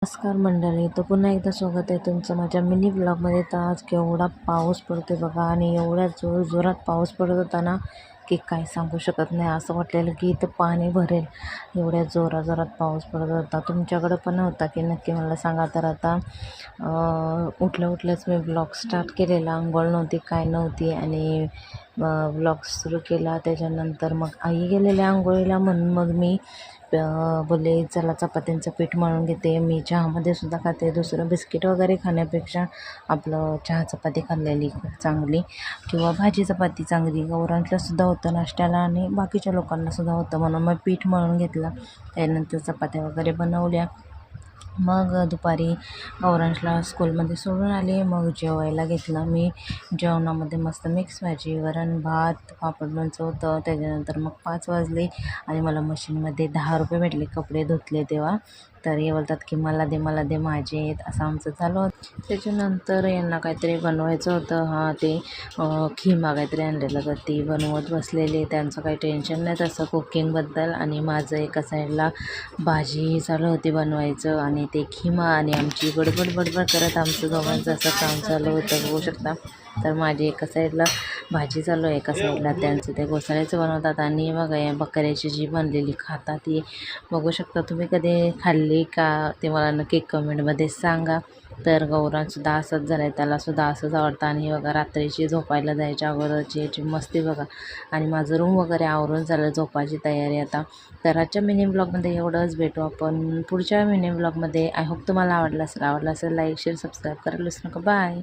नमस्कार मंडळी, तर पुन्हा एकदा स्वागत आहे तुमचं माझ्या मिनी ब्लॉगमध्ये. तर आज केवढा पाऊस पडतोय बघा, आणि एवढ्या जोरात पाऊस पडत होता ना की काय सांगू शकत नाही. असं वाटलेलं की इथं पाणी भरेल, एवढ्या जोरात पाऊस पडत होता. तुमच्याकडं पण होता की नक्की मला सांगा. तर आता उठल्याच मी ब्लॉग स्टार्ट केलेला. अंघोळ नव्हती, काय नव्हती, आणि ब्लॉग सुरू केला. त्याच्यानंतर मग आई गेलेल्या आंघोळीला, म्हणून मग मी बोलले चला चपात्यांचं पीठ मळून घेते. मी चहामध्ये सुद्धा खाते. दुसरं बिस्किट वगैरे खाण्यापेक्षा आपलं चहा चपाती खाल्लेली खूप चांगली, किंवा भाजी चपाती चांगली. गौरांतला सुद्धा होतं नाश्त्याला, आणि बाकीच्या लोकांना सुद्धा होतं, म्हणून मग पीठ मळून घेतलं. त्यानंतर चपात्या वगैरे बनवल्या. मग दुपारी गौरांशला स्कूलमध्ये सोडून आले. मग जेवायला घेतलं मी. जेवणामध्ये मस्त मिक्स भाजी, वरण भात, पापड लोणचं होतं. त्याच्यानंतर मग 5 वाजले आणि मला मशीनमध्ये 10 रुपये भेटले कपडे धुतले तेव्हा. तर हे बोलतात की मला दे माझे आहेत, असं आमचं झालं होतं. त्याच्यानंतर यांना काहीतरी बनवायचं होतं. ते खिमा काहीतरी आणलेलं, तर ती बनवत बसलेली. त्यांचं काही टेन्शन नाही तसं कुकिंगबद्दल, आणि माझं एका साईडला भाजी चालू होती बनवायचं, आणि ते खिमा, आणि आमची बडबड करत आमचं दोघांचं असं काम चालू होतं, बघू शकता. तर माझी एका साईडला भाजी चालू आहे, एका साईडला त्यांचं ते घोसाळ्याचं बनवतात. आणि बघा या बकऱ्याची जी बनलेली खातात ती बघू शकता. तुम्ही कधी खाल्ली का ते मला नक्की कमेंटमध्ये सांगा. तर गौरांसुद्धा असंच झालं आहे, त्यालासुद्धा असंच आवडतं. आणि बघा रात्रीची झोपायला जायच्या अगोदरची याची मस्ती बघा. आणि माझं रूम वगैरे आवरून झालं, झोपायची तयारी आता. तर आजच्या मिनी ब्लॉगमध्ये एवढंच. भेटू आपण पुढच्या मिनी ब्लॉगमध्ये. आय होप तुम्हाला आवडला असेल लाईक शेअर सबस्क्राईब करायला विसरू नका. बाय.